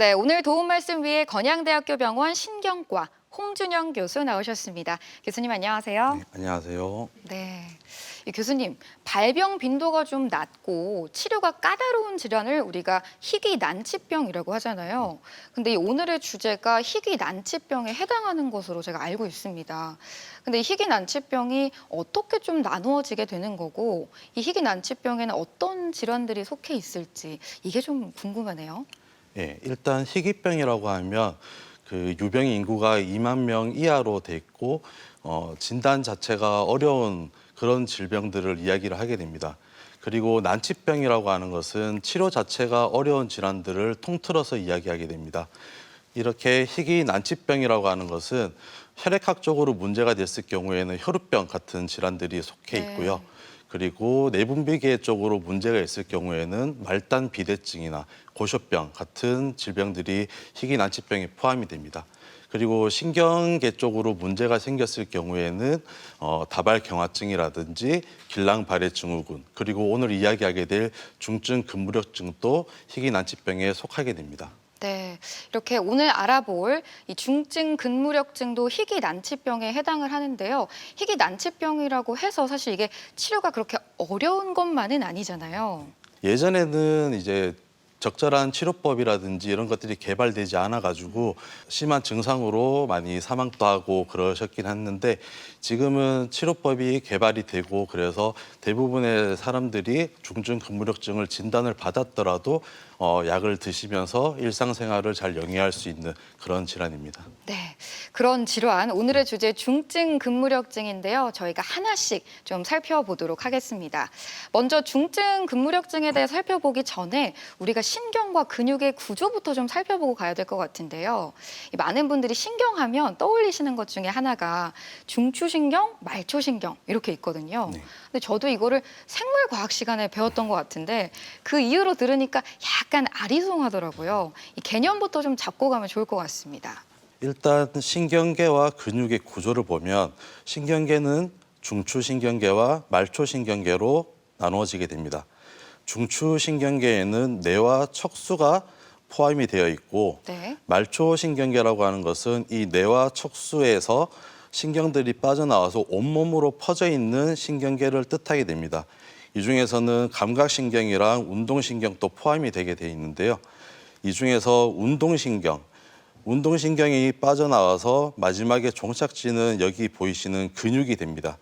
네, 오늘 도움 말씀 위해 건양대학교 병원 신경과 홍준영 교수 나오셨습니다. 교수님 안녕하세요. 네, 안녕하세요. 네, 이 교수님 발병 빈도가 좀 낮고 치료가 까다로운 질환을 우리가 희귀난치병이라고 하잖아요. 근데 이 오늘의 주제가 희귀난치병에 해당하는 것으로 제가 알고 있습니다. 근데 이 희귀난치병이 어떻게 좀 나누어지게 되는 거고 이 희귀난치병에는 어떤 질환들이 속해 있을지 이게 좀 궁금하네요. 예, 일단 희귀병이라고 하면 그 유병 인구가 2만 명 이하로 돼 있고 진단 자체가 어려운 그런 질병들을 이야기를 하게 됩니다. 그리고 난치병이라고 하는 것은 치료 자체가 어려운 질환들을 통틀어서 이야기하게 됩니다. 이렇게 희귀 난치병이라고 하는 것은 혈액학적으로 문제가 됐을 경우에는 혈우병 같은 질환들이 속해 있고요. 그리고 내분비계 쪽으로 문제가 있을 경우에는 말단 비대증이나 고쇼병 같은 질병들이 희귀난치병에 포함이 됩니다. 그리고 신경계 쪽으로 문제가 생겼을 경우에는 다발경화증이라든지 길랑발해증후군, 그리고 오늘 이야기하게 될 중증 근무력증도 희귀난치병에 속하게 됩니다. 네, 이렇게 오늘 알아볼 이 중증 근무력증도 희귀난치병에 해당을 하는데요. 희귀난치병이라고 해서 사실 이게 치료가 그렇게 어려운 것만은 아니잖아요. 예전에는 이제 적절한 치료법이라든지 이런 것들이 개발되지 않아가지고 심한 증상으로 많이 사망도 하고 그러셨긴 했는데 지금은 치료법이 개발이 되고 그래서 대부분의 사람들이 중증 근무력증을 진단을 받았더라도 약을 드시면서 일상생활을 잘 영위할 수 있는 그런 질환입니다. 네, 그런 질환 오늘의 주제 중증 근무력증인데요. 저희가 하나씩 좀 살펴보도록 하겠습니다. 먼저 중증 근무력증에 대해 살펴보기 전에 우리가 신경과 근육의 구조부터 좀 살펴보고 가야 될 것 같은데요. 많은 분들이 신경하면 떠올리시는 것 중에 하나가 중추신경, 말초신경 이렇게 있거든요. 네. 근데 저도 이거를 생물과학 시간에 배웠던 것 같은데 그 이후로 들으니까 약간 아리송하더라고요. 이 개념부터 좀 잡고 가면 좋을 것 같습니다. 일단 신경계와 근육의 구조를 보면 신경계는 중추신경계와 말초신경계로 나누어지게 됩니다. 중추신경계에는 뇌와 척수가 포함이 되어 있고 네. 말초신경계라고 하는 것은 이 뇌와 척수에서 신경들이 빠져나와서 온몸으로 퍼져 있는 신경계를 뜻하게 됩니다. 이 중에서는 감각신경이랑 운동신경도 포함이 되게 돼 있는데요. 이 중에서 운동신경이 빠져나와서 마지막에 종착지는 여기 보이시는 근육이 됩니다.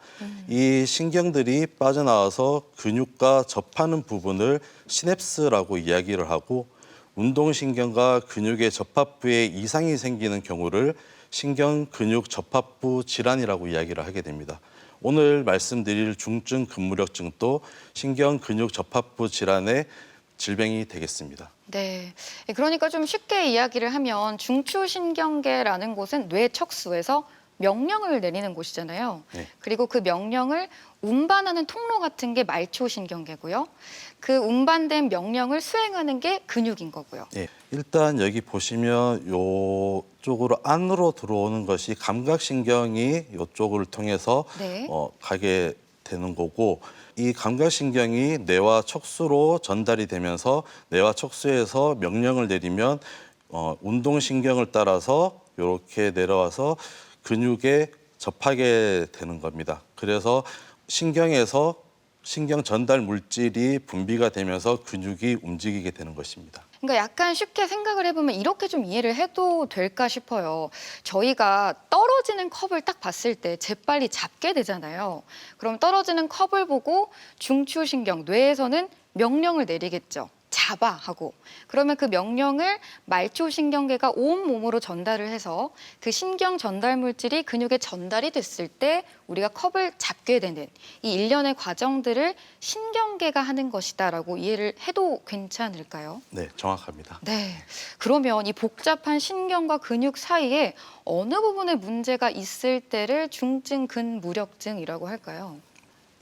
이 신경들이 빠져나와서 근육과 접하는 부분을 시냅스라고 이야기를 하고 운동신경과 근육의 접합부에 이상이 생기는 경우를 신경 근육 접합부 질환이라고 이야기를 하게 됩니다. 오늘 말씀드릴 중증 근무력증도 신경 근육 접합부 질환의 질병이 되겠습니다. 네. 그러니까 좀 쉽게 이야기를 하면 중추신경계라는 곳은 뇌 척수에서 명령을 내리는 곳이잖아요. 네. 그리고 그 명령을 운반하는 통로 같은 게 말초신경계고요. 그 운반된 명령을 수행하는 게 근육인 거고요. 네, 일단 여기 보시면 이쪽으로 안으로 들어오는 것이 감각신경이 이쪽을 통해서 네. 가게 되는 거고 이 감각신경이 뇌와 척수로 전달이 되면서 뇌와 척수에서 명령을 내리면 운동신경을 따라서 이렇게 내려와서 근육에 접하게 되는 겁니다. 그래서 신경에서 신경 전달 물질이 분비가 되면서 근육이 움직이게 되는 것입니다. 그러니까 약간 쉽게 생각을 해보면 이렇게 좀 이해를 해도 될까 싶어요. 저희가 떨어지는 컵을 딱 봤을 때 재빨리 잡게 되잖아요. 그럼 떨어지는 컵을 보고 중추신경, 뇌에서는 명령을 내리겠죠. 잡아 하고. 그러면 그 명령을 말초신경계가 온몸으로 전달을 해서 그 신경 전달 물질이 근육에 전달이 됐을 때 우리가 컵을 잡게 되는 이 일련의 과정들을 신경계가 하는 것이다라고 이해를 해도 괜찮을까요? 네, 정확합니다. 네. 그러면 이 복잡한 신경과 근육 사이에 어느 부분에 문제가 있을 때를 중증 근무력증이라고 할까요?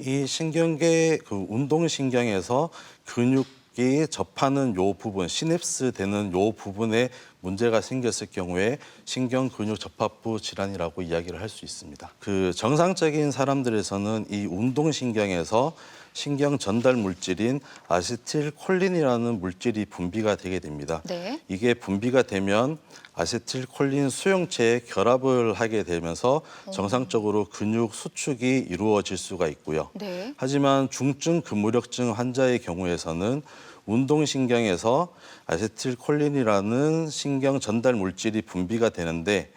이 신경계 그 운동신경에서 근육이 접하는 요 부분, 시냅스 되는 요 부분에 문제가 생겼을 경우에 신경 근육 접합부 질환이라고 이야기를 할 수 있습니다. 그 정상적인 사람들에서는 이 운동신경에서 신경 전달 물질인 아세틸콜린이라는 물질이 분비가 되게 됩니다. 네. 이게 분비가 되면 아세틸콜린 수용체에 결합을 하게 되면서 정상적으로 근육 수축이 이루어질 수가 있고요. 네. 하지만 중증 근무력증 환자의 경우에서는 운동신경에서 아세틸콜린이라는 신경 전달 물질이 분비가 되는데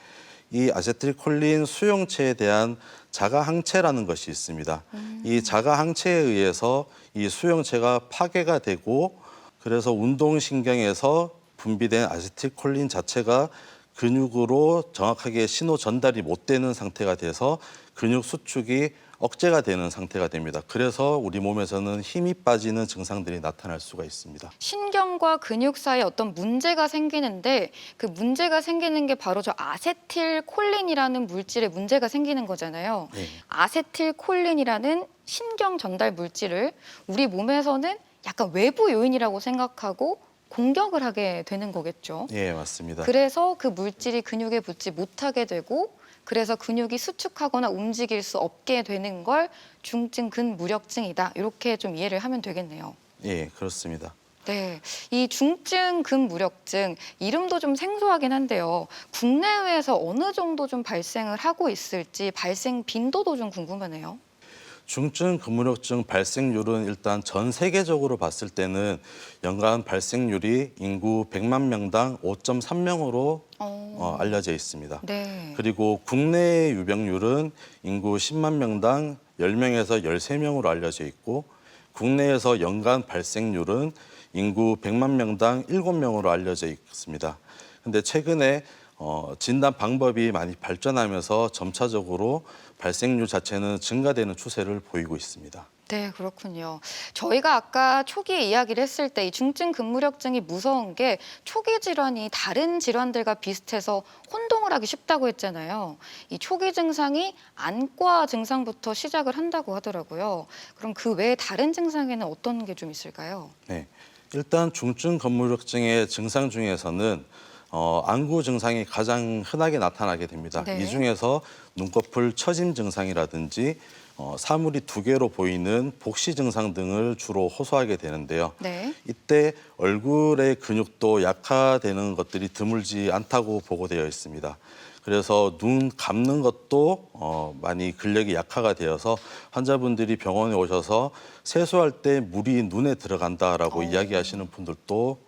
이 아세틸콜린 수용체에 대한 자가 항체라는 것이 있습니다. 이 자가 항체에 의해서 이 수용체가 파괴가 되고 그래서 운동신경에서 분비된 아세틸콜린 자체가 근육으로 정확하게 신호 전달이 못 되는 상태가 돼서 근육 수축이 억제가 되는 상태가 됩니다. 그래서 우리 몸에서는 힘이 빠지는 증상들이 나타날 수가 있습니다. 신경과 근육 사이에 어떤 문제가 생기는데 그 문제가 생기는 게 바로 저 아세틸콜린이라는 물질에 문제가 생기는 거잖아요. 네. 아세틸콜린이라는 신경 전달 물질을 우리 몸에서는 약간 외부 요인이라고 생각하고 공격을 하게 되는 거겠죠. 예, 맞습니다. 그래서 그 물질이 근육에 붙지 못하게 되고 그래서 근육이 수축하거나 움직일 수 없게 되는 걸 중증 근무력증이다. 이렇게 좀 이해를 하면 되겠네요. 예, 그렇습니다. 네, 이 중증 근무력증 이름도 좀 생소하긴 한데요. 국내외에서 어느 정도 좀 발생을 하고 있을지 발생 빈도도 좀 궁금하네요. 중증 근무력증 발생률은 일단 전 세계적으로 봤을 때는 연간 발생률이 인구 100만 명당 5.3명으로 알려져 있습니다. 네. 그리고 국내 유병률은 인구 10만 명당 10명에서 13명으로 알려져 있고 국내에서 연간 발생률은 인구 100만 명당 7명으로 알려져 있습니다. 근데 최근에 진단 방법이 많이 발전하면서 점차적으로 발생률 자체는 증가되는 추세를 보이고 있습니다. 네, 그렇군요. 저희가 아까 초기에 이야기를 했을 때 이 중증 근무력증이 무서운 게 초기 질환이 다른 질환들과 비슷해서 혼동을 하기 쉽다고 했잖아요. 이 초기 증상이 안과 증상부터 시작을 한다고 하더라고요. 그럼 그 외에 다른 증상에는 어떤 게 좀 있을까요? 네, 일단 중증 근무력증의 증상 중에서는 안구 증상이 가장 흔하게 나타나게 됩니다. 네. 이 중에서 눈꺼풀 처짐 증상이라든지 사물이 두 개로 보이는 복시 증상 등을 주로 호소하게 되는데요. 네. 이때 얼굴의 근육도 약화되는 것들이 드물지 않다고 보고되어 있습니다. 그래서 눈 감는 것도 많이 근력이 약화가 되어서 환자분들이 병원에 오셔서 세수할 때 물이 눈에 들어간다라고 이야기하시는 분들도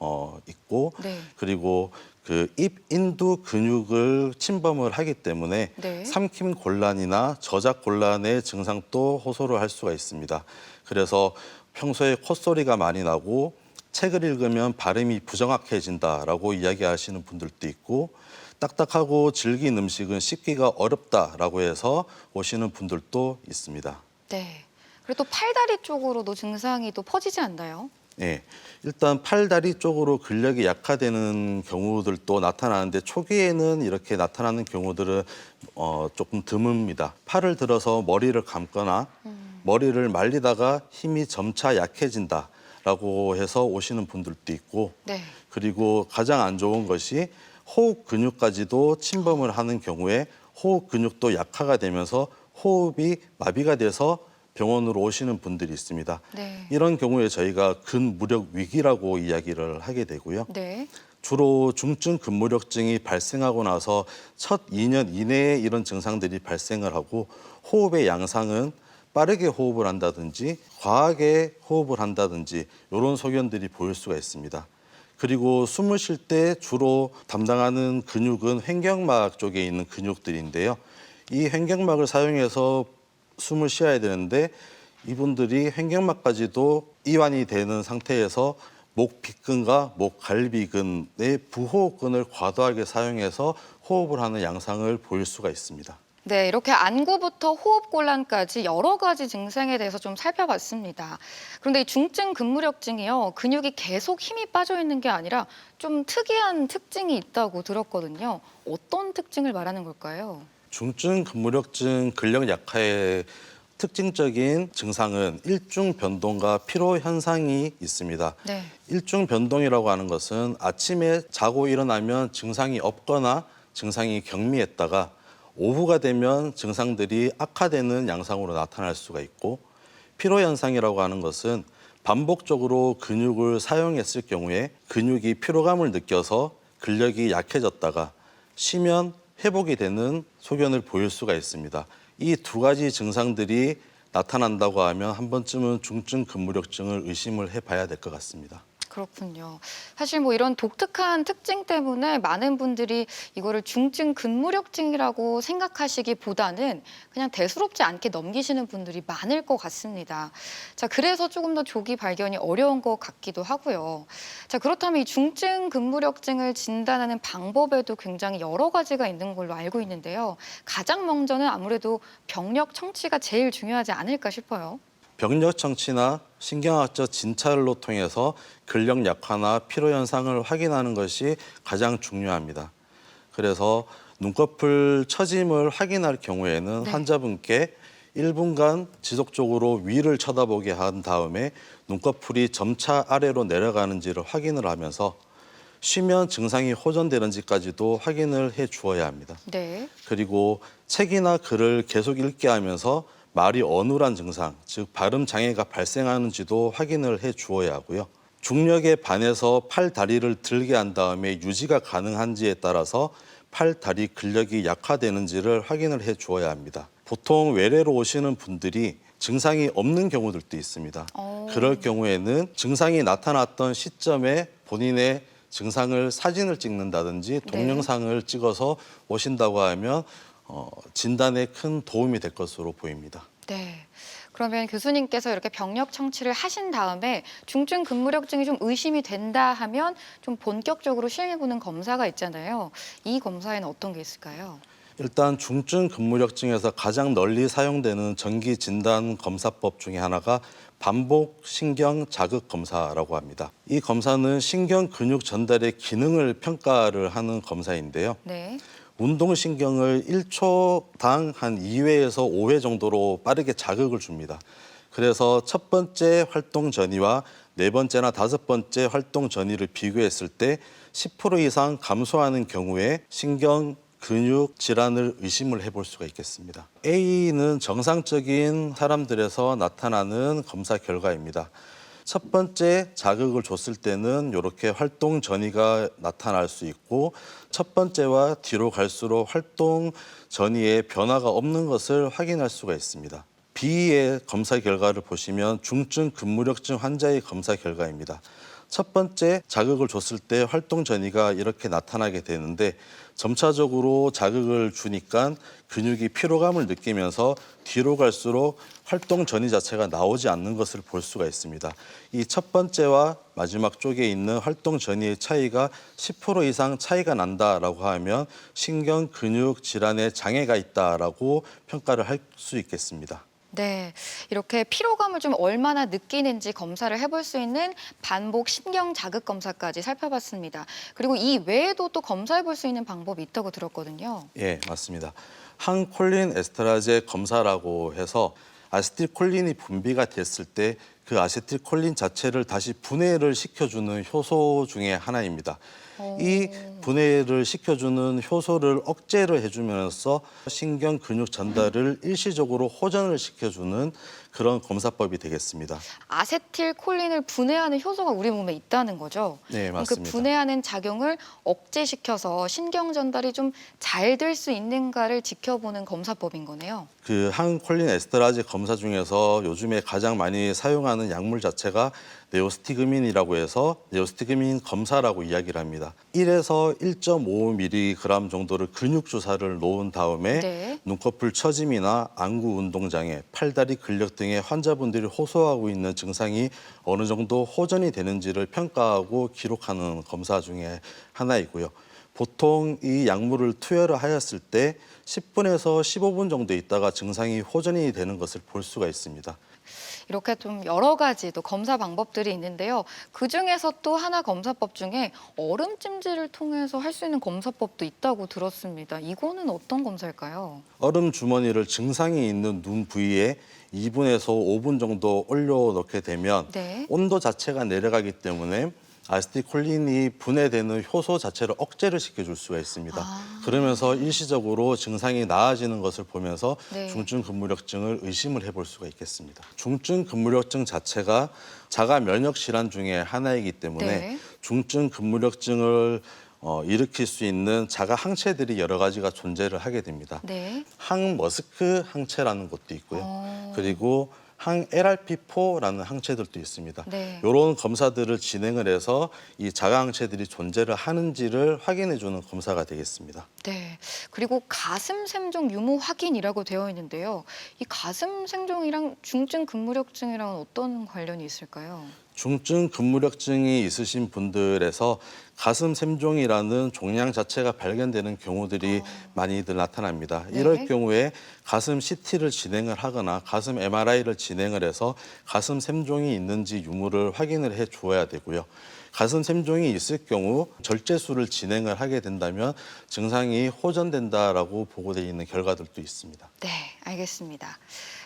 있고 네. 그리고 그 입 인두 근육을 침범을 하기 때문에 네. 삼킴 곤란이나 저작 곤란의 증상도 호소를 할 수가 있습니다. 그래서 평소에 콧소리가 많이 나고 책을 읽으면 발음이 부정확해진다라고 이야기하시는 분들도 있고 딱딱하고 질긴 음식은 씹기가 어렵다라고 해서 오시는 분들도 있습니다. 네. 그리고 또 팔다리 쪽으로도 증상이 또 퍼지지 않나요? 네, 일단 팔다리 쪽으로 근력이 약화되는 경우들도 나타나는데 초기에는 이렇게 나타나는 경우들은 조금 드뭅니다. 팔을 들어서 머리를 감거나 머리를 말리다가 힘이 점차 약해진다라고 해서 오시는 분들도 있고 네. 그리고 가장 안 좋은 것이 호흡 근육까지도 침범을 하는 경우에 호흡 근육도 약화가 되면서 호흡이 마비가 돼서 병원으로 오시는 분들이 있습니다. 네. 이런 경우에 저희가 근무력 위기라고 이야기를 하게 되고요. 네. 주로 중증 근무력증이 발생하고 나서 첫 2년 이내에 이런 증상들이 발생을 하고 호흡의 양상은 빠르게 호흡을 한다든지 과하게 호흡을 한다든지 이런 소견들이 보일 수가 있습니다. 그리고 숨을 쉴 때 주로 담당하는 근육은 횡격막 쪽에 있는 근육들인데요. 이 횡격막을 사용해서 숨을 쉬어야 되는데 이분들이 횡격막까지도 이완이 되는 상태에서 목 빗근과 목 갈비근의 부호흡근을 과도하게 사용해서 호흡을 하는 양상을 보일 수가 있습니다. 네, 이렇게 안구부터 호흡곤란까지 여러 가지 증상에 대해서 좀 살펴봤습니다. 그런데 이 중증 근무력증이요, 근육이 계속 힘이 빠져 있는 게 아니라 좀 특이한 특징이 있다고 들었거든요. 어떤 특징을 말하는 걸까요? 중증 근무력증 근력 약화의 특징적인 증상은 일중 변동과 피로 현상이 있습니다. 네. 일중 변동이라고 하는 것은 아침에 자고 일어나면 증상이 없거나 증상이 경미했다가 오후가 되면 증상들이 악화되는 양상으로 나타날 수가 있고 피로 현상이라고 하는 것은 반복적으로 근육을 사용했을 경우에 근육이 피로감을 느껴서 근력이 약해졌다가 쉬면 회복이 되는 소견을 보일 수가 있습니다. 이 두 가지 증상들이 나타난다고 하면 한 번쯤은 중증 근무력증을 의심을 해봐야 될 것 같습니다. 그렇군요. 사실 뭐 이런 독특한 특징 때문에 많은 분들이 이거를 중증 근무력증이라고 생각하시기보다는 그냥 대수롭지 않게 넘기시는 분들이 많을 것 같습니다. 자, 그래서 조금 더 조기 발견이 어려운 것 같기도 하고요. 자, 그렇다면 이 중증 근무력증을 진단하는 방법에도 굉장히 여러 가지가 있는 걸로 알고 있는데요. 가장 먼저는 아무래도 병력 청취가 제일 중요하지 않을까 싶어요. 병력 청취나 신경학적 진찰로 통해서 근력 약화나 피로 현상을 확인하는 것이 가장 중요합니다. 그래서 눈꺼풀 처짐을 확인할 경우에는 네. 환자분께 1분간 지속적으로 위를 쳐다보게 한 다음에 눈꺼풀이 점차 아래로 내려가는지를 확인을 하면서 쉬면 증상이 호전되는지까지도 확인을 해 주어야 합니다. 네. 그리고 책이나 글을 계속 읽게 하면서 말이 어눌한 증상, 즉 발음 장애가 발생하는지도 확인을 해 주어야 하고요. 중력에 반해서 팔, 다리를 들게 한 다음에 유지가 가능한지에 따라서 팔, 다리 근력이 약화되는지를 확인을 해 주어야 합니다. 보통 외래로 오시는 분들이 증상이 없는 경우들도 있습니다. 그럴 경우에는 증상이 나타났던 시점에 본인의 증상을 사진을 찍는다든지 동영상을 찍어서 오신다고 하면 진단에 큰 도움이 될 것으로 보입니다. 네. 그러면 교수님께서 이렇게 병력 청취를 하신 다음에 중증 근무력증이 좀 의심이 된다 하면 좀 본격적으로 시행해보는 검사가 있잖아요. 이 검사에는 어떤 게 있을까요? 일단 중증 근무력증에서 가장 널리 사용되는 정기 진단 검사법 중에 하나가 반복 신경 자극 검사라고 합니다. 이 검사는 신경 근육 전달의 기능을 평가를 하는 검사인데요. 네. 운동신경을 1초당 한 2회에서 5회 정도로 빠르게 자극을 줍니다. 그래서 첫 번째 활동 전이와 네 번째나 다섯 번째 활동 전이를 비교했을 때 10% 이상 감소하는 경우에 신경 근육 질환을 의심을 해볼 수가 있겠습니다. A는 정상적인 사람들에서 나타나는 검사 결과입니다. 첫 번째 자극을 줬을 때는 이렇게 활동 전이가 나타날 수 있고 첫 번째와 뒤로 갈수록 활동 전이에 변화가 없는 것을 확인할 수가 있습니다. B의 검사 결과를 보시면 중증 근무력증 환자의 검사 결과입니다. 첫 번째 자극을 줬을 때 활동 전이가 이렇게 나타나게 되는데 점차적으로 자극을 주니까 근육이 피로감을 느끼면서 뒤로 갈수록 활동 전이 자체가 나오지 않는 것을 볼 수가 있습니다. 이 첫 번째와 마지막 쪽에 있는 활동 전이의 차이가 10% 이상 차이가 난다라고 하면 신경 근육 질환에 장애가 있다라고 평가를 할 수 있겠습니다. 네, 이렇게 피로감을 좀 얼마나 느끼는지 검사를 해볼 수 있는 반복 신경 자극 검사까지 살펴봤습니다. 그리고 이 외에도 또 검사해볼 수 있는 방법이 있다고 들었거든요. 예, 맞습니다. 항콜린 에스테라제 검사라고 해서 아세틸콜린이 분비가 됐을 때 그 아세틸콜린 자체를 다시 분해를 시켜주는 효소 중에 하나입니다. 이 분해를 시켜주는 효소를 억제를 해주면서 신경 근육 전달을 일시적으로 호전을 시켜주는 그런 검사법이 되겠습니다. 아세틸콜린을 분해하는 효소가 우리 몸에 있다는 거죠. 네, 그럼 맞습니다. 그 분해하는 작용을 억제시켜서 신경 전달이 좀 잘 될 수 있는가를 지켜보는 검사법인 거네요. 그 항콜린 에스테라제 검사 중에서 요즘에 가장 많이 사용하는 약물 자체가 네오스티그민이라고 해서 네오스티그민 검사라고 이야기를 합니다. 1에서 1.5mg 정도를 근육 주사를 놓은 다음에 네. 눈꺼풀 처짐이나 안구 운동 장애, 팔다리 근력 등의 환자분들이 호소하고 있는 증상이 어느 정도 호전이 되는지를 평가하고 기록하는 검사 중에 하나이고요. 보통 이 약물을 투여를 하였을 때 10분에서 15분 정도 있다가 증상이 호전이 되는 것을 볼 수가 있습니다. 이렇게 좀 여러 가지 또 검사 방법들이 있는데요. 그중에서 또 하나 검사법 중에 얼음 찜질을 통해서 할 수 있는 검사법도 있다고 들었습니다. 이거는 어떤 검사일까요? 얼음 주머니를 증상이 있는 눈 부위에 2분에서 5분 정도 올려놓게 되면 네. 온도 자체가 내려가기 때문에 아세틸콜린이 분해되는 효소 자체를 억제를 시켜줄 수가 있습니다. 그러면서 일시적으로 증상이 나아지는 것을 보면서 네. 중증 근무력증을 의심을 해볼 수가 있겠습니다. 중증 근무력증 자체가 자가 면역 질환 중에 하나이기 때문에 네. 중증 근무력증을 일으킬 수 있는 자가 항체들이 여러 가지가 존재를 하게 됩니다. 네. 항머스크 항체라는 것도 있고요. 그리고 항LRP4라는 항체들도 있습니다. 네. 이런 검사들을 진행을 해서 이 자가 항체들이 존재를 하는지를 확인해주는 검사가 되겠습니다. 네. 그리고 가슴 샘종 유무 확인이라고 되어 있는데요. 이 가슴 샘종이랑 중증 근무력증이랑 어떤 관련이 있을까요? 중증 근무력증이 있으신 분들에서 가슴 샘종이라는 종양 자체가 발견되는 경우들이 많이들 나타납니다. 네. 이럴 경우에 가슴 CT를 진행을 하거나 가슴 MRI를 진행을 해서 가슴 샘종이 있는지 유무를 확인을 해 주어야 되고요. 가슴 샘종이 있을 경우 절제술을 진행을 하게 된다면 증상이 호전된다라고 보고되어 있는 결과들도 있습니다. 네, 알겠습니다.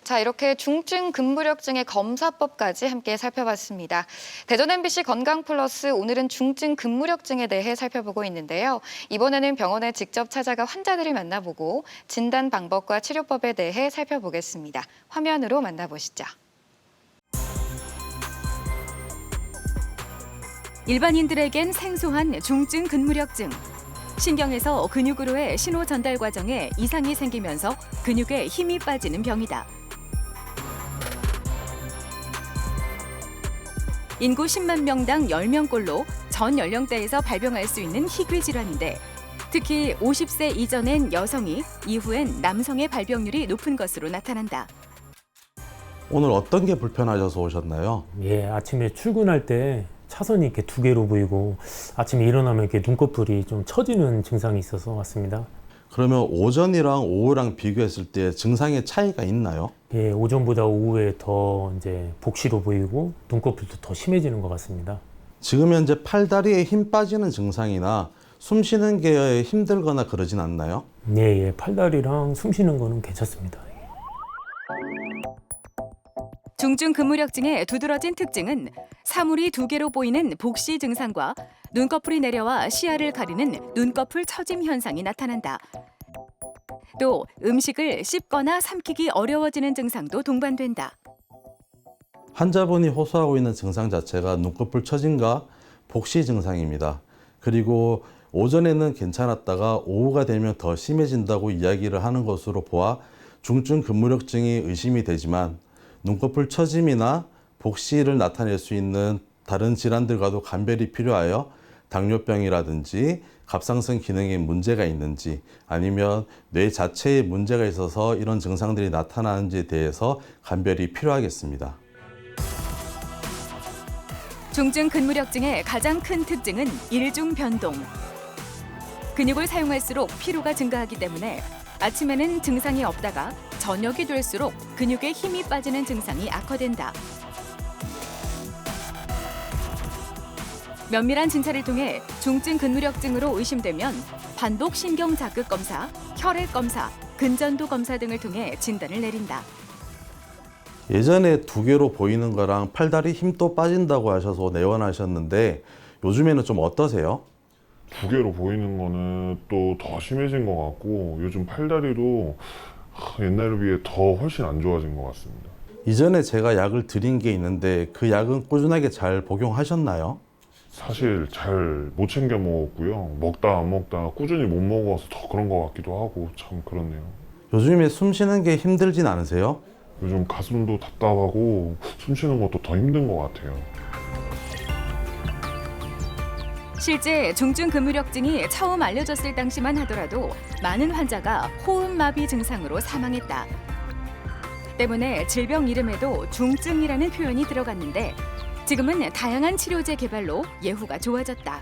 자, 이렇게 중증 근무력증의 검사법까지 함께 살펴봤습니다. 대전 MBC 건강플러스 오늘은 중증 근무력증에 대해 살펴보고 있는데요. 이번에는 병원에 직접 찾아가 환자들을 만나보고 진단 방법과 치료법에 대해 살펴보겠습니다. 화면으로 만나보시죠. 일반인들에겐 생소한 중증 근무력증. 신경에서 근육으로의 신호 전달 과정에 이상이 생기면서 근육에 힘이 빠지는 병이다. 인구 10만 명당 10명꼴로 전 연령대에서 발병할 수 있는 희귀 질환인데 특히 50세 이전엔 여성이 이후엔 남성의 발병률이 높은 것으로 나타난다. 오늘 어떤 게 불편하셔서 오셨나요? 예, 아침에 출근할 때 차선이 이렇게 두 개로 보이고 아침에 일어나면 이렇게 눈꺼풀이 좀 처지는 증상이 있어서 왔습니다. 그러면 오전이랑 오후랑 비교했을 때 증상의 차이가 있나요? 예, 오전보다 오후에 더 이제 복시로 보이고 눈꺼풀도 더 심해지는 것 같습니다. 지금 현재 팔다리에 힘 빠지는 증상이나 숨 쉬는 게 힘들거나 그러진 않나요? 예, 팔다리랑 숨 쉬는 거는 괜찮습니다. 중증 근무력증의 두드러진 특징은 사물이 두 개로 보이는 복시 증상과 눈꺼풀이 내려와 시야를 가리는 눈꺼풀 처짐 현상이 나타난다. 또 음식을 씹거나 삼키기 어려워지는 증상도 동반된다. 환자분이 호소하고 있는 증상 자체가 눈꺼풀 처짐과 복시 증상입니다. 그리고 오전에는 괜찮았다가 오후가 되면 더 심해진다고 이야기를 하는 것으로 보아 중증 근무력증이 의심이 되지만 눈꺼풀 처짐이나 복시를 나타낼 수 있는 다른 질환들과도 감별이 필요하여 당뇨병이라든지 갑상선 기능에 문제가 있는지 아니면 뇌 자체에 문제가 있어서 이런 증상들이 나타나는지에 대해서 감별이 필요하겠습니다. 중증 근무력증의 가장 큰 특징은 일중 변동. 근육을 사용할수록 피로가 증가하기 때문에 아침에는 증상이 없다가 저녁이 될수록 근육에 힘이 빠지는 증상이 악화된다. 면밀한 진찰을 통해 중증 근무력증으로 의심되면 반복 신경 자극 검사, 혈액 검사, 근전도 검사 등을 통해 진단을 내린다. 예전에 두 개로 보이는 거랑 팔다리 힘도 빠진다고 하셔서 내원하셨는데 요즘에는 좀 어떠세요? 두 개로 보이는 거는 또 더 심해진 것 같고 요즘 팔다리도 옛날에 비해 더 훨씬 안 좋아진 것 같습니다. 이전에 제가 약을 드린 게 있는데 그 약은 꾸준하게 잘 복용하셨나요? 사실 잘 못 챙겨 먹었고요. 먹다 안 먹다 꾸준히 못 먹어서 더 그런 것 같기도 하고 참 그렇네요. 요즘에 숨 쉬는 게 힘들진 않으세요? 요즘 가슴도 답답하고 숨 쉬는 것도 더 힘든 것 같아요. 실제 중증 근무력증이 처음 알려졌을 당시만 하더라도 많은 환자가 호흡마비 증상으로 사망했다. 때문에 질병 이름에도 중증이라는 표현이 들어갔는데 지금은 다양한 치료제 개발로 예후가 좋아졌다.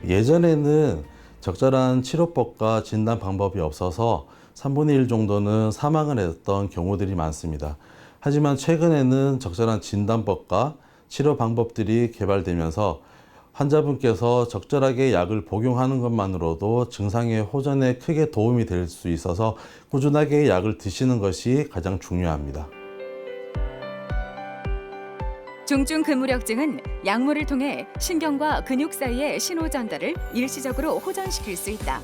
예전에는 적절한 치료법과 진단 방법이 없어서 3분의 1 정도는 사망을 했던 경우들이 많습니다. 하지만 최근에는 적절한 진단법과 치료 방법들이 개발되면서 환자분께서 적절하게 약을 복용하는 것만으로도 증상의 호전에 크게 도움이 될 수 있어서 꾸준하게 약을 드시는 것이 가장 중요합니다. 중증 근무력증은 약물을 통해 신경과 근육 사이의 신호 전달을 일시적으로 호전시킬 수 있다.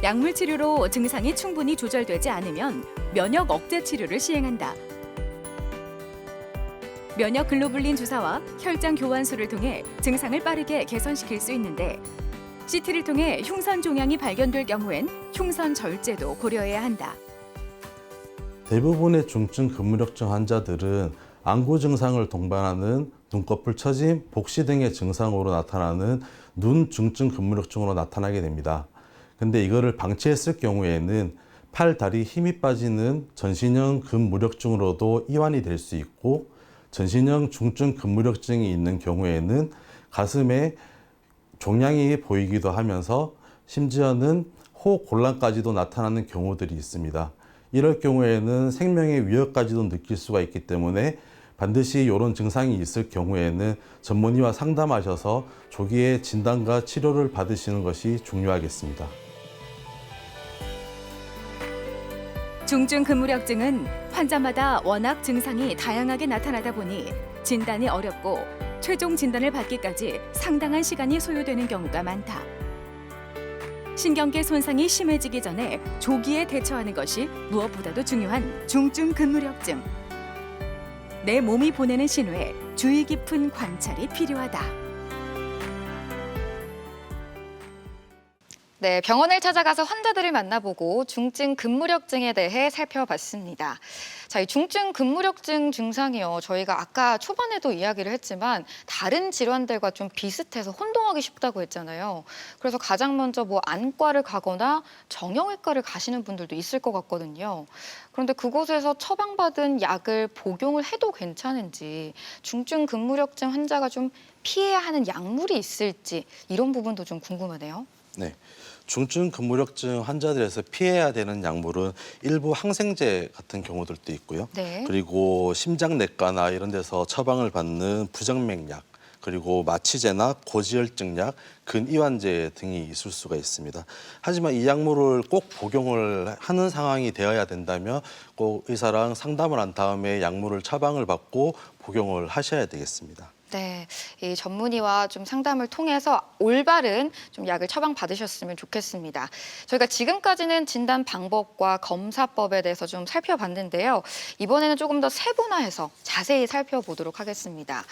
약물 치료로 증상이 충분히 조절되지 않으면 면역 억제 치료를 시행한다. 면역 글로불린 주사와 혈장 교환술을 통해 증상을 빠르게 개선시킬 수 있는데 CT를 통해 흉선 종양이 발견될 경우엔 흉선 절제도 고려해야 한다. 대부분의 중증 근무력증 환자들은 안구 증상을 동반하는 눈꺼풀 처짐, 복시 등의 증상으로 나타나는 눈 중증 근무력증으로 나타나게 됩니다. 근데 이거를 방치했을 경우에는 팔, 다리 힘이 빠지는 전신형 근무력증으로도 이완이 될 수 있고 전신형 중증 근무력증이 있는 경우에는 가슴에 종양이 보이기도 하면서 심지어는 호흡 곤란까지도 나타나는 경우들이 있습니다. 이럴 경우에는 생명의 위협까지도 느낄 수가 있기 때문에 반드시 이런 증상이 있을 경우에는 전문의와 상담하셔서 조기에 진단과 치료를 받으시는 것이 중요하겠습니다. 중증 근무력증은 환자마다 워낙 증상이 다양하게 나타나다 보니 진단이 어렵고 최종 진단을 받기까지 상당한 시간이 소요되는 경우가 많다. 신경계 손상이 심해지기 전에 조기에 대처하는 것이 무엇보다도 중요한 중증 근무력증. 내 몸이 보내는 신호에 주의 깊은 관찰이 필요하다. 네, 병원을 찾아가서 환자들을 만나보고 중증 근무력증에 대해 살펴봤습니다. 자, 이 중증 근무력증 증상이요. 저희가 아까 초반에도 이야기를 했지만 다른 질환들과 좀 비슷해서 혼동하기 쉽다고 했잖아요. 그래서 가장 먼저 뭐 안과를 가거나 정형외과를 가시는 분들도 있을 것 같거든요. 그런데 그곳에서 처방받은 약을 복용을 해도 괜찮은지, 중증 근무력증 환자가 좀 피해야 하는 약물이 있을지 이런 부분도 좀 궁금하네요. 네. 중증 근무력증 환자들에서 피해야 되는 약물은 일부 항생제 같은 경우들도 있고요. 네. 그리고 심장내과나 이런 데서 처방을 받는 부정맥약, 그리고 마취제나 고지혈증약, 근이완제 등이 있을 수가 있습니다. 하지만 이 약물을 꼭 복용을 하는 상황이 되어야 된다면 꼭 의사랑 상담을 한 다음에 약물을 처방을 받고 복용을 하셔야 되겠습니다. 네, 이 전문의와 좀 상담을 통해서 올바른 좀 약을 처방 받으셨으면 좋겠습니다. 저희가 지금까지는 진단 방법과 검사법에 대해서 좀 살펴봤는데요. 이번에는 조금 더 세분화해서 자세히 살펴보도록 하겠습니다.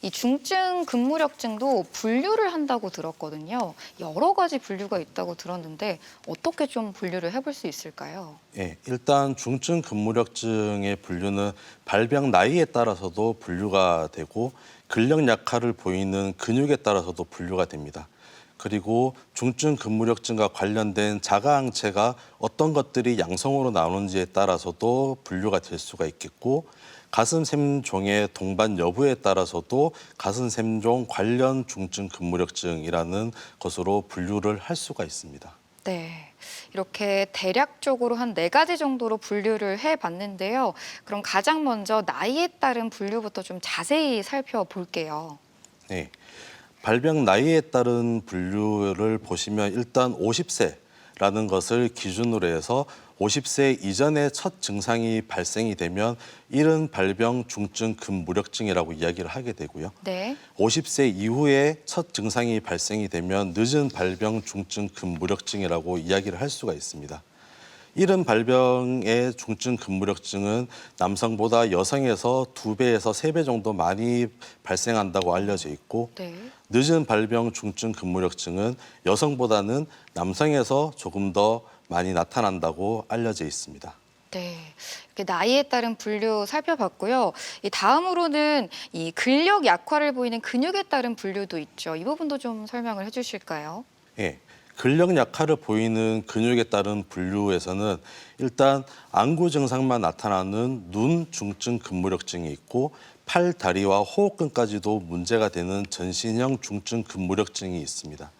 이 중증 근무력증도 분류를 한다고 들었거든요. 여러 가지 분류가 있다고 들었는데 어떻게 좀 분류를 해볼 수 있을까요? 예, 일단 중증 근무력증의 분류는 발병 나이에 따라서도 분류가 되고 근력 약화를 보이는 근육에 따라서도 분류가 됩니다. 그리고 중증 근무력증과 관련된 자가항체가 어떤 것들이 양성으로 나오는지에 따라서도 분류가 될 수가 있겠고 가슴 샘종의 동반 여부에 따라서도 가슴 샘종 관련 중증 근무력증이라는 것으로 분류를 할 수가 있습니다. 네, 이렇게 대략적으로 한 4가지 정도로 분류를 해봤는데요. 그럼 가장 먼저 나이에 따른 분류부터 좀 자세히 살펴볼게요. 네, 발병 나이에 따른 분류를 보시면 일단 50세라는 것을 기준으로 해서 50세 이전에 첫 증상이 발생이 되면 이른 발병 중증 근무력증이라고 이야기를 하게 되고요. 네. 50세 이후에 첫 증상이 발생이 되면 늦은 발병 중증 근무력증이라고 이야기를 할 수가 있습니다. 이른 발병의 중증 근무력증은 남성보다 여성에서 2배에서 3배 정도 많이 발생한다고 알려져 있고 네. 늦은 발병 중증 근무력증은 여성보다는 남성에서 조금 더 많이 나타난다고 알려져 있습니다. 네, 이렇게 나이에 따른 분류 살펴봤고요. 이 다음으로는 이 근력 약화를 보이는 근육에 따른 분류도 있죠. 이 부분도 좀 설명을 해주실까요? 예, 근력 약화를 보이는 근육에 따른 분류에서는 일단 안구 증상만 나타나는 눈 중증 근무력증이 있고 팔, 다리와 호흡근까지도 문제가 되는 전신형 중증 근무력증이 있습니다.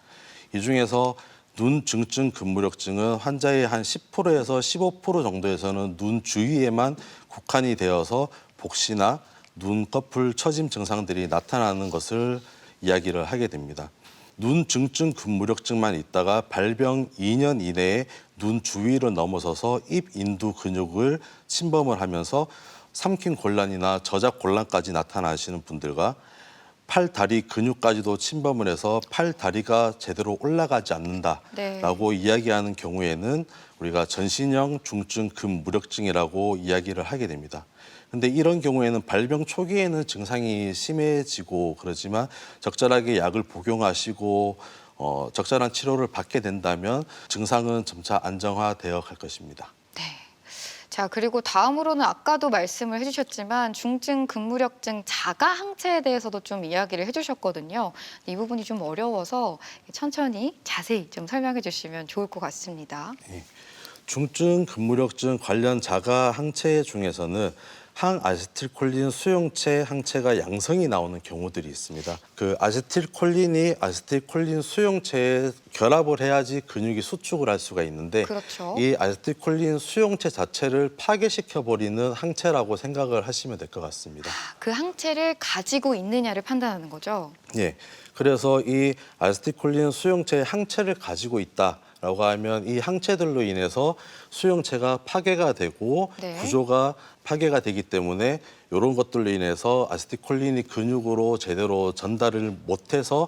이 중에서 눈 중증 근무력증은 환자의 한 10%에서 15% 정도에서는 눈 주위에만 국한이 되어서 복시나 눈꺼풀 처짐 증상들이 나타나는 것을 이야기를 하게 됩니다. 눈 중증 근무력증만 있다가 발병 2년 이내에 눈 주위를 넘어서서 입 인두 근육을 침범을 하면서 삼킴 곤란이나 저작 곤란까지 나타나시는 분들과 팔, 다리 근육까지도 침범을 해서 팔, 다리가 제대로 올라가지 않는다라고 이야기하는 경우에는 우리가 전신형 중증 근무력증이라고 이야기를 하게 됩니다. 근데 이런 경우에는 발병 초기에는 증상이 심해지고 그러지만 적절하게 약을 복용하시고 적절한 치료를 받게 된다면 증상은 점차 안정화되어 갈 것입니다. 네. 자, 그리고 다음으로는 아까도 말씀을 해주셨지만 중증 근무력증 자가 항체에 대해서도 좀 이야기를 해주셨거든요. 이 부분이 좀 어려워서 천천히 자세히 좀 설명해 주시면 좋을 것 같습니다. 중증 근무력증 관련 자가 항체 중에서는 항아세틸콜린 수용체 항체가 양성이 나오는 경우들이 있습니다. 그 아세틸콜린이 아세틸콜린 수용체에 결합을 해야지 근육이 수축을 할 수가 있는데 그렇죠. 이 아세틸콜린 수용체 자체를 파괴시켜버리는 항체라고 생각을 하시면 될 것 같습니다. 그 항체를 가지고 있느냐를 판단하는 거죠. 예, 그래서 이 아세틸콜린 수용체의 항체를 가지고 있다라고 하면 이 항체들로 인해서 수용체가 파괴가 되고 구조가 파괴가 되기 때문에 이런 것들로 인해서 아세틸콜린이 근육으로 제대로 전달을 못해서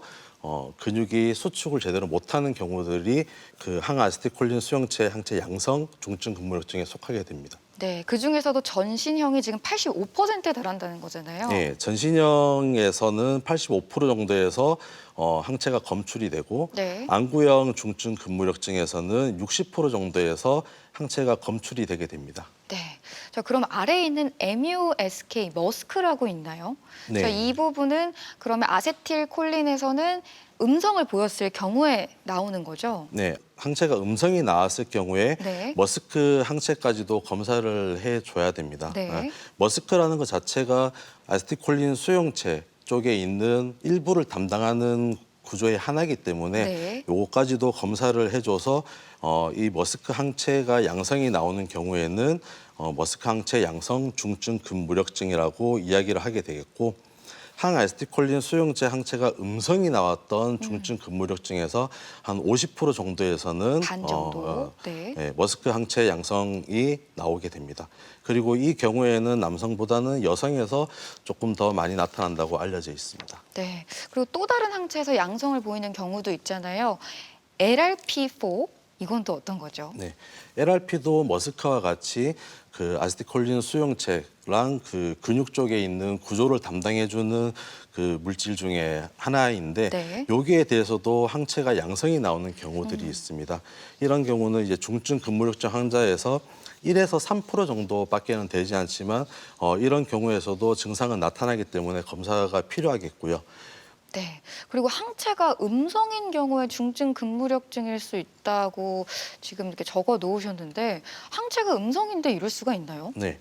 근육이 수축을 제대로 못하는 경우들이 그 항아세틸콜린 수용체 항체 양성 중증 근무력증에 속하게 됩니다. 네, 그 중에서도 전신형이 지금 85%에 달한다는 거잖아요. 네, 전신형에서는 85% 정도에서 항체가 검출이 되고 안구형 중증 근무력증에서는 60% 정도에서 항체가 검출이 되게 됩니다. 네. 자, 그럼 아래에 있는 MUSK, 머스크라고 있나요? 네. 자, 이 부분은 그러면 아세틸콜린에서는 음성을 보였을 경우에 나오는 거죠? 네, 항체가 음성이 나왔을 경우에 머스크 항체까지도 검사를 해줘야 됩니다. 머스크라는 것 자체가 아세틸콜린 수용체 쪽에 있는 일부를 담당하는 구조의 하나이기 때문에 요거까지도 검사를 해줘서 이 머스크 항체가 양성이 나오는 경우에는 머스크 항체 양성 중증 근무력증이라고 이야기를 하게 되겠고 항아세틸콜린 수용체 항체가 음성이 나왔던 중증 근무력증에서 한 50% 정도에서는 반 정도. 머스크 항체 양성이 나오게 됩니다. 그리고 이 경우에는 남성보다는 여성에서 조금 더 많이 나타난다고 알려져 있습니다. 네. 그리고 또 다른 항체에서 양성을 보이는 경우도 있잖아요. LRP4 이건 또 어떤 거죠? 네, LRP도 머스크와 같이 그 아세틸콜린 수용체랑 그 근육 쪽에 있는 구조를 담당해주는 그 물질 중에 하나인데 여기에 대해서도 항체가 양성이 나오는 경우들이 있습니다. 이런 경우는 이제 중증 근무력증 환자에서 1에서 3% 정도밖에는 되지 않지만 이런 경우에서도 증상은 나타나기 때문에 검사가 필요하겠고요. 네. 그리고 항체가 음성인 경우에 중증 근무력증일 수 있다고 지금 이렇게 적어 놓으셨는데 항체가 음성인데 이럴 수가 있나요? 네.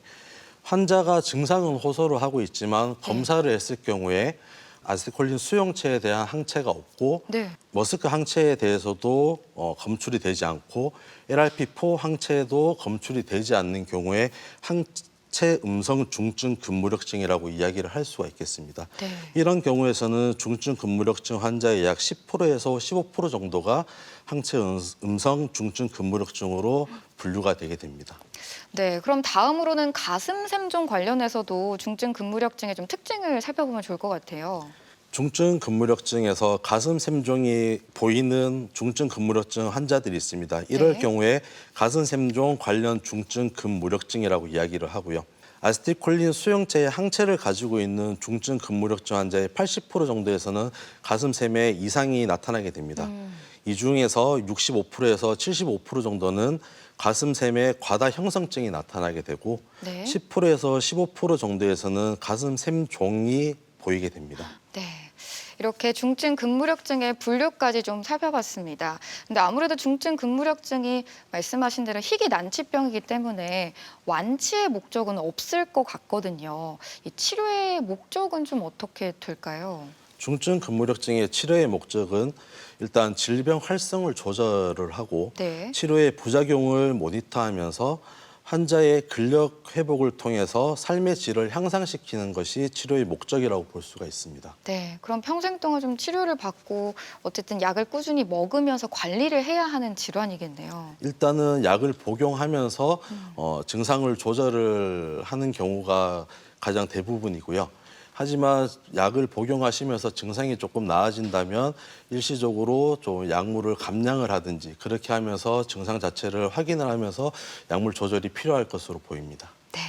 환자가 증상은 호소를 하고 있지만 검사를 했을 경우에 아세틸콜린 수용체에 대한 항체가 없고 머스크 항체에 대해서도 검출이 되지 않고 LRP4 항체도 검출이 되지 않는 경우에 항체 음성 중증 근무력증이라고 이야기를 할 수가 있겠습니다. 이런 경우에서는 중증 근무력증 환자의 약 10%에서 15% 정도가 항체 음성 중증 근무력증으로 분류가 되게 됩니다. 네, 그럼 다음으로는 가슴 샘종 관련해서도 중증 근무력증의 좀 특징을 살펴보면 좋을 것 같아요. 중증 근무력증에서 가슴 샘종이 보이는 중증 근무력증 환자들이 있습니다. 이럴 경우에 가슴 샘종 관련 중증 근무력증이라고 이야기를 하고요. 아세틸콜린 수용체의 항체를 가지고 있는 중증 근무력증 환자의 80% 정도에서는 가슴 샘에 이상이 나타나게 됩니다. 이 중에서 65%에서 75% 정도는 가슴 샘에 과다 형성증이 나타나게 되고 10%에서 15% 정도에서는 가슴 샘종이 보이게 됩니다. 네. 이렇게 중증 근무력증의 분류까지 좀 살펴봤습니다. 근데 아무래도 중증 근무력증이 말씀하신 대로 희귀 난치병이기 때문에 완치의 목적은 없을 것 같거든요. 이 치료의 목적은 좀 어떻게 될까요? 중증 근무력증의 치료의 목적은 일단 질병 활성을 조절을 하고 치료의 부작용을 모니터하면서 환자의 근력 회복을 통해서 삶의 질을 향상시키는 것이 치료의 목적이라고 볼 수가 있습니다. 네, 그럼 평생 동안 좀 치료를 받고 어쨌든 약을 꾸준히 먹으면서 관리를 해야 하는 질환이겠네요. 일단은 약을 복용하면서 증상을 조절을 하는 경우가 가장 대부분이고요. 하지만 약을 복용하시면서 증상이 조금 나아진다면 일시적으로 좀 약물을 감량을 하든지 그렇게 하면서 증상 자체를 확인을 하면서 약물 조절이 필요할 것으로 보입니다. 네.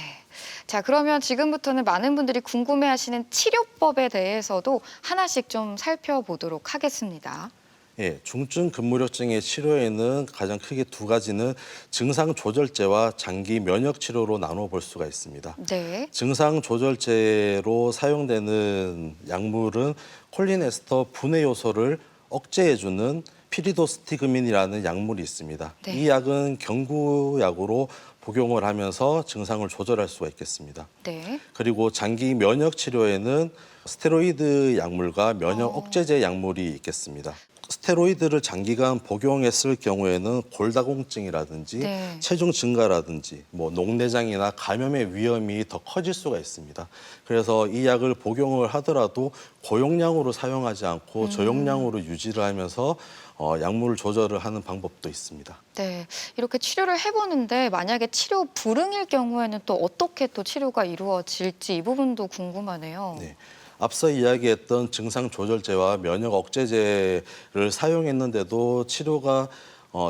자, 그러면 지금부터는 많은 분들이 궁금해하시는 치료법에 대해서도 하나씩 좀 살펴보도록 하겠습니다. 예, 중증 근무력증의 치료에는 가장 크게 두 가지는 증상 조절제와 장기 면역 치료로 나눠 볼 수가 있습니다. 네. 증상 조절제로 사용되는 약물은 콜린에스터 분해 요소를 억제해주는 피리도스티그민이라는 약물이 있습니다. 네. 이 약은 경구약으로 복용을 하면서 증상을 조절할 수가 있겠습니다. 네. 그리고 장기 면역 치료에는 스테로이드 약물과 면역 억제제 약물이 있겠습니다. 스테로이드를 장기간 복용했을 경우에는 골다공증이라든지 네. 체중 증가라든지 뭐 녹내장이나 감염의 위험이 더 커질 수가 있습니다. 그래서 이 약을 복용을 하더라도 고용량으로 사용하지 않고 저용량으로 유지를 하면서 약물 조절을 하는 방법도 있습니다. 네. 이렇게 치료를 해보는데 만약에 치료 불응일 경우에는 또 어떻게 또 치료가 이루어질지 이 부분도 궁금하네요. 네. 앞서 이야기했던 증상 조절제와 면역 억제제를 사용했는데도 치료가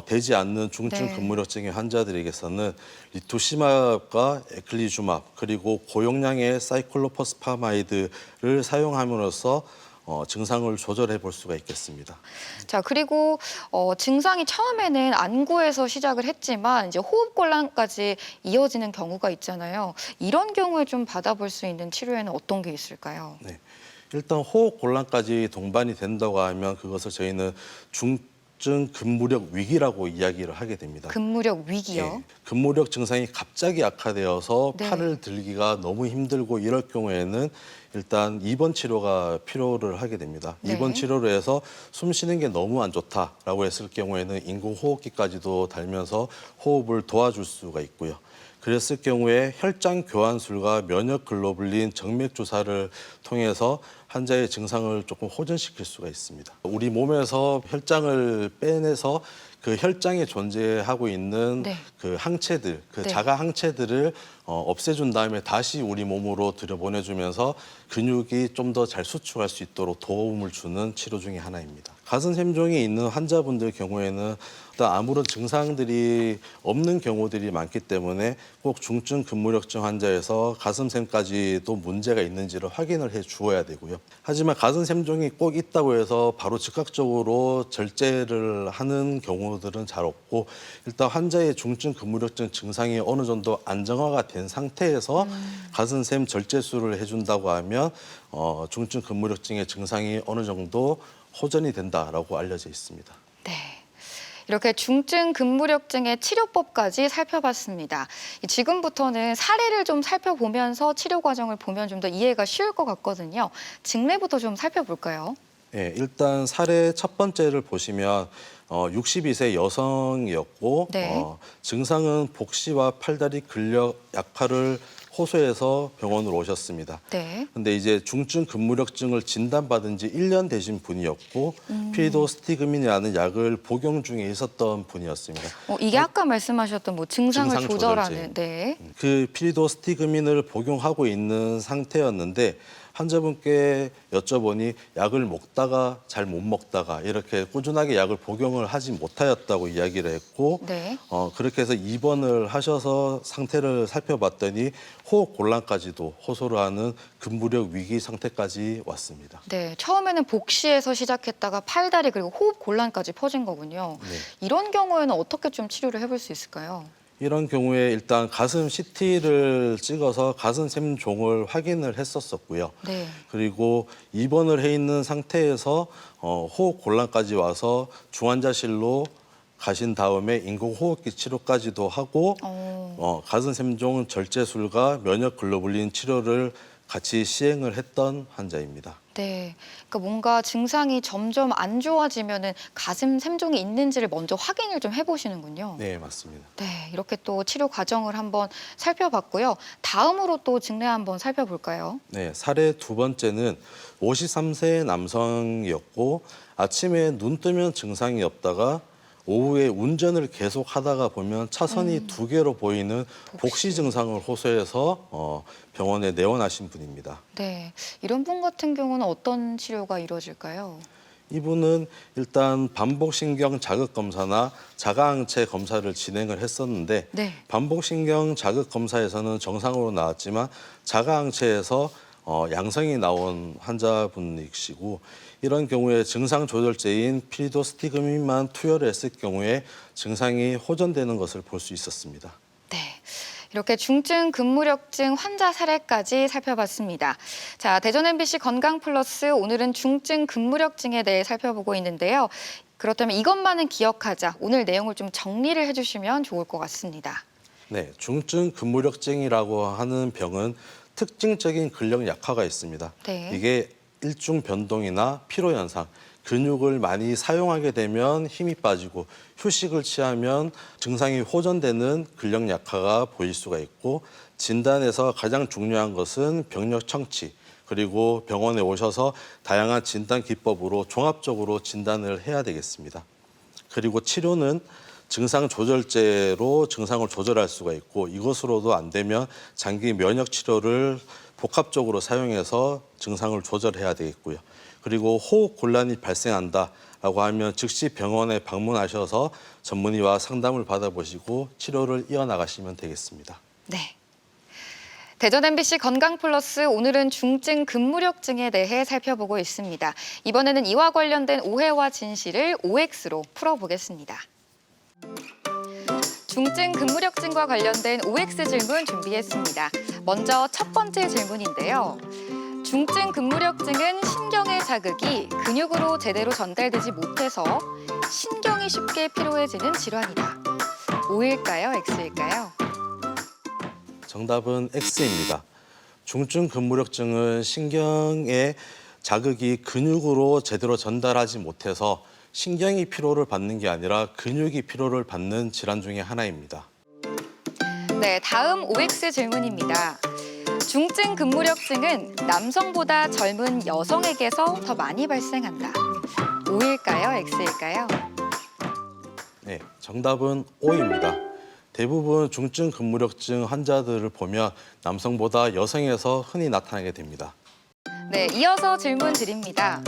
되지 않는 중증 네. 근무력증의 환자들에게서는 리투시맙과 에클리주맙 그리고 고용량의 사이클로포스파마이드를 사용함으로써 증상을 조절해 볼 수가 있겠습니다. 자, 그리고 증상이 처음에는 안구에서 시작을 했지만 이제 호흡곤란까지 이어지는 경우가 있잖아요. 이런 경우에 좀 받아볼 수 있는 치료에는 어떤 게 있을까요? 네. 일단 호흡 곤란까지 동반이 된다고 하면 그것을 저희는 중증 근무력 위기라고 이야기를 하게 됩니다. 근무력 위기요. 예, 근무력 증상이 갑자기 악화되어서 네. 팔을 들기가 너무 힘들고 이럴 경우에는 일단 입원 치료가 필요를 하게 됩니다. 네. 입원 치료를 해서 숨 쉬는 게 너무 안 좋다라고 했을 경우에는 인공호흡기까지도 달면서 호흡을 도와줄 수가 있고요. 그랬을 경우에 혈장 교환술과 면역 글로불린 정맥 주사를 통해서 환자의 증상을 조금 호전시킬 수가 있습니다. 우리 몸에서 혈장을 빼내서 그 혈장에 존재하고 있는 네. 그 항체들, 그 네. 자가 항체들을 없애준 다음에 다시 우리 몸으로 들여보내주면서 근육이 좀 더 잘 수축할 수 있도록 도움을 주는 치료 중에 하나입니다. 가슴샘종이 있는 환자분들 경우에는 일단 아무런 증상들이 없는 경우들이 많기 때문에 꼭 중증 근무력증 환자에서 가슴샘까지도 문제가 있는지를 확인을 해 주어야 되고요. 하지만 가슴샘종이 꼭 있다고 해서 바로 즉각적으로 절제를 하는 경우들은 잘 없고 일단 환자의 중증 근무력증 증상이 어느 정도 안정화가 된 상태에서 가슴샘 절제술을 해준다고 하면 중증 근무력증의 증상이 어느 정도 호전이 된다라고 알려져 있습니다. 네. 이렇게 중증 근무력증의 치료법까지 살펴봤습니다. 지금부터는 사례를 좀 살펴보면서 치료 과정을 보면 좀 더 이해가 쉬울 것 같거든요. 증례부터 좀 살펴볼까요? 네, 일단 사례 첫 번째를 보시면 62세 여성이었고 네. 증상은 복시와 팔다리 근력 약화를 호소해서 병원으로 오셨습니다. 네. 근데 이제 중증 근무력증을 진단받은 지 1년 되신 분이었고 피리도스티그민이라는 약을 복용 중에 있었던 분이었습니다. 이게 아까 말씀하셨던 뭐 증상을 증상 조절하는. 조절제. 네. 그 피리도스티그민을 복용하고 있는 상태였는데 환자분께 여쭤보니 약을 먹다가 잘 못 먹다가 이렇게 꾸준하게 약을 복용을 하지 못하였다고 이야기를 했고 네. 그렇게 해서 입원을 하셔서 상태를 살펴봤더니 호흡 곤란까지도 호소를 하는 근무력 위기 상태까지 왔습니다. 네. 처음에는 복시에서 시작했다가 팔다리 그리고 호흡 곤란까지 퍼진 거군요. 네. 이런 경우에는 어떻게 좀 치료를 해볼 수 있을까요? 이런 경우에 일단 가슴 CT를 찍어서 가슴 샘종을 확인을 했었었고요. 네. 그리고 입원을 해 있는 상태에서 호흡 곤란까지 와서 중환자실로 가신 다음에 인공호흡기 치료까지도 하고 가슴 샘종 절제술과 면역 글로불린 치료를 같이 시행을 했던 환자입니다. 네, 그러니까 뭔가 증상이 점점 안 좋아지면은 가슴 샘종이 있는지를 먼저 확인을 좀 해보시는군요. 네, 맞습니다. 네, 이렇게 또 치료 과정을 한번 살펴봤고요. 다음으로 또 증례 한번 살펴볼까요? 네, 사례 두 번째는 53세 남성이었고 아침에 눈 뜨면 증상이 없다가 오후에 운전을 계속 하다가 보면 차선이 두 개로 보이는 복시 증상을 호소해서 병원에 내원하신 분입니다. 네, 이런 분 같은 경우는 어떤 치료가 이루어질까요? 이분은 일단 반복신경 자극 검사나 자가항체 검사를 진행을 했었는데 네. 반복신경 자극 검사에서는 정상으로 나왔지만 자가항체에서 양성이 나온 환자분이시고 이런 경우에 증상 조절제인 필리도스티그민만 투여를 했을 경우에 증상이 호전되는 것을 볼 수 있었습니다. 네. 이렇게 중증 근무력증 환자 사례까지 살펴봤습니다. 자, 대전 MBC 건강 플러스 오늘은 중증 근무력증에 대해 살펴보고 있는데요. 그렇다면 이것만은 기억하자. 오늘 내용을 좀 정리를 해주시면 좋을 것 같습니다. 네, 중증 근무력증이라고 하는 병은 특징적인 근력 약화가 있습니다. 네. 이게 일중 변동이나 피로 현상, 근육을 많이 사용하게 되면 힘이 빠지고 휴식을 취하면 증상이 호전되는 근력 약화가 보일 수가 있고 진단에서 가장 중요한 것은 병력 청취 그리고 병원에 오셔서 다양한 진단 기법으로 종합적으로 진단을 해야 되겠습니다. 그리고 치료는 증상 조절제로 증상을 조절할 수가 있고 이것으로도 안 되면 장기 면역 치료를 복합적으로 사용해서 증상을 조절해야 되겠고요. 그리고 호흡 곤란이 발생한다라고 하면 즉시 병원에 방문하셔서 전문의와 상담을 받아보시고 치료를 이어나가시면 되겠습니다. 네. 대전 MBC 건강 플러스 오늘은 중증 근무력증에 대해 살펴보고 있습니다. 이번에는 이와 관련된 오해와 진실을 OX로 풀어보겠습니다. 중증 근무력증과 관련된 OX 질문 준비했습니다. 먼저 첫 번째 질문인데요. 중증 근무력증은 신경의 자극이 근육으로 제대로 전달되지 못해서 신경이 쉽게 피로해지는 질환이다. O일까요? X일까요? 정답은 X입니다. 중증 근무력증은 신경의 자극이 근육으로 제대로 전달하지 못해서 신경이 피로를 받는 게 아니라 근육이 피로를 받는 질환 중에 하나입니다. 네, 다음 OX 질문입니다. 중증 근무력증은 남성보다 젊은 여성에게서 더 많이 발생한다. O일까요? X일까요? 네, 정답은 O입니다. 대부분 중증 근무력증 환자들을 보면 남성보다 여성에서 흔히 나타나게 됩니다. 네, 이어서 질문 드립니다.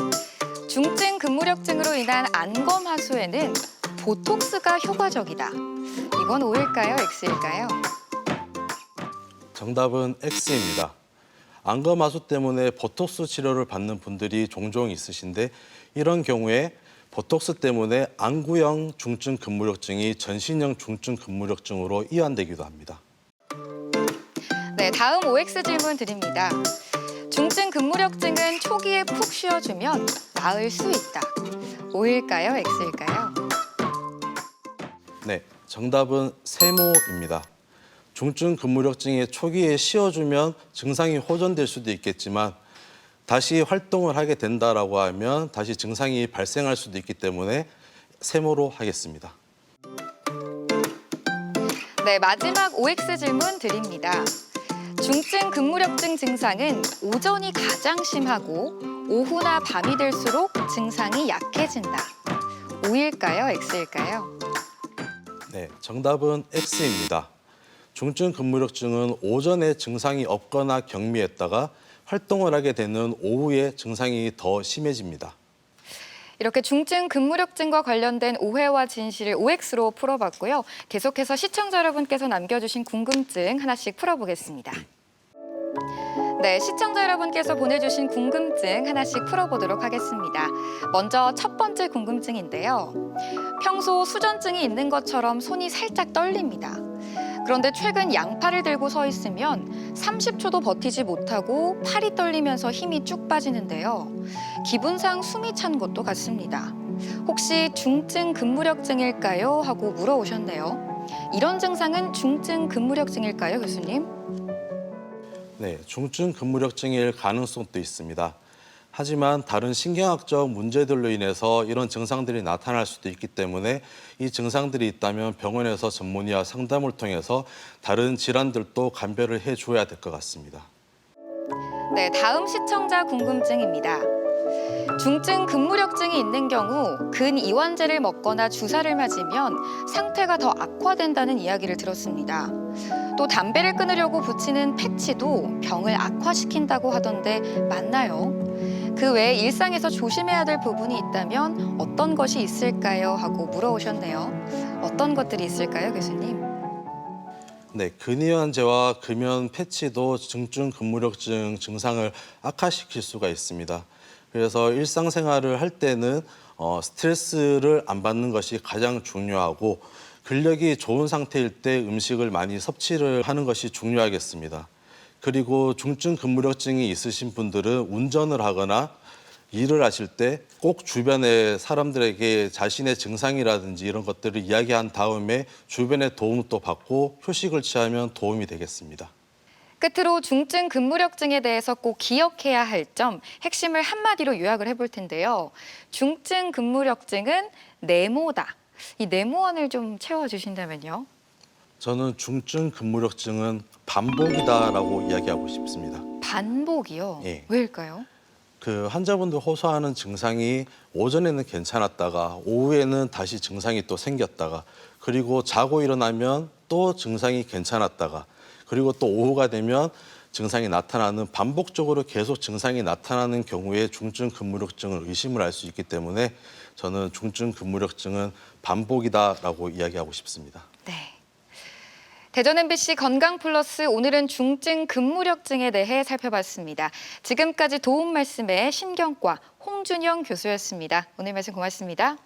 중증 근무력증으로 인한 안검하수에는 보톡스가 효과적이다. 이건 O일까요? X일까요? 정답은 X입니다. 안검하수 때문에 보톡스 치료를 받는 분들이 종종 있으신데 이런 경우에 보톡스 때문에 안구형 중증 근무력증이 전신형 중증 근무력증으로 이완되기도 합니다. 네, 다음 OX 질문 드립니다. 중증 근무력증은 초기에 푹 쉬어주면 나을 수 있다. O일까요? X일까요? 네, 정답은 세모입니다. 중증 근무력증의 초기에 쉬어주면 증상이 호전될 수도 있겠지만 다시 활동을 하게 된다라고 하면 다시 증상이 발생할 수도 있기 때문에 세모로 하겠습니다. 네, 마지막 OX 질문 드립니다. 중증 근무력증 증상은 오전이 가장 심하고 오후나 밤이 될수록 증상이 약해진다. O일까요? X일까요? 네, 정답은 X입니다. 중증 근무력증은 오전에 증상이 없거나 경미했다가 활동을 하게 되는 오후에 증상이 더 심해집니다. 이렇게 중증 근무력증과 관련된 오해와 진실을 OX로 풀어봤고요. 계속해서 시청자 여러분께서 남겨주신 궁금증 하나씩 풀어보겠습니다. 네, 시청자 여러분께서 보내주신 궁금증 하나씩 풀어보도록 하겠습니다. 먼저 첫 번째 궁금증인데요. 평소 수전증이 있는 것처럼 손이 살짝 떨립니다. 그런데 최근 양팔을 들고 서 있으면 30초도 버티지 못하고 팔이 떨리면서 힘이 쭉 빠지는데요. 기분상 숨이 찬 것도 같습니다. 혹시 중증 근무력증일까요? 하고 물어오셨네요. 이런 증상은 중증 근무력증일까요, 교수님? 네, 중증 근무력증일 가능성도 있습니다. 하지만 다른 신경학적 문제들로 인해서 이런 증상들이 나타날 수도 있기 때문에 이 증상들이 있다면 병원에서 전문의와 상담을 통해서 다른 질환들도 감별을 해줘야 될 것 같습니다. 네, 다음 시청자 궁금증입니다. 중증 근무력증이 있는 경우 근이완제를 먹거나 주사를 맞으면 상태가 더 악화된다는 이야기를 들었습니다. 또 담배를 끊으려고 붙이는 패치도 병을 악화시킨다고 하던데 맞나요? 그 외에 일상에서 조심해야 될 부분이 있다면 어떤 것이 있을까요? 하고 물어오셨네요. 어떤 것들이 있을까요, 교수님? 네, 근이완제와 금연 패치도 중증 근무력증 증상을 악화시킬 수가 있습니다. 그래서 일상생활을 할 때는 스트레스를 안 받는 것이 가장 중요하고 근력이 좋은 상태일 때 음식을 많이 섭취를 하는 것이 중요하겠습니다. 그리고 중증 근무력증이 있으신 분들은 운전을 하거나 일을 하실 때 꼭 주변의 사람들에게 자신의 증상이라든지 이런 것들을 이야기한 다음에 주변의 도움도 받고 휴식을 취하면 도움이 되겠습니다. 끝으로 중증 근무력증에 대해서 꼭 기억해야 할 점, 핵심을 한마디로 요약을 해볼 텐데요. 중증 근무력증은 네모다. 이 네모원을 좀 채워주신다면요. 저는 중증 근무력증은 반복이다라고 이야기하고 싶습니다. 반복이요? 예. 왜일까요? 그 환자분들 호소하는 증상이 오전에는 괜찮았다가 오후에는 다시 증상이 또 생겼다가 그리고 자고 일어나면 또 증상이 괜찮았다가 그리고 또 오후가 되면 증상이 나타나는 반복적으로 계속 증상이 나타나는 경우에 중증 근무력증을 의심을 할 수 있기 때문에 저는 중증 근무력증은 반복이다라고 이야기하고 싶습니다. 네. 대전 MBC 건강플러스 오늘은 중증 근무력증에 대해 살펴봤습니다. 지금까지 도움 말씀의 신경과 홍준영 교수였습니다. 오늘 말씀 고맙습니다.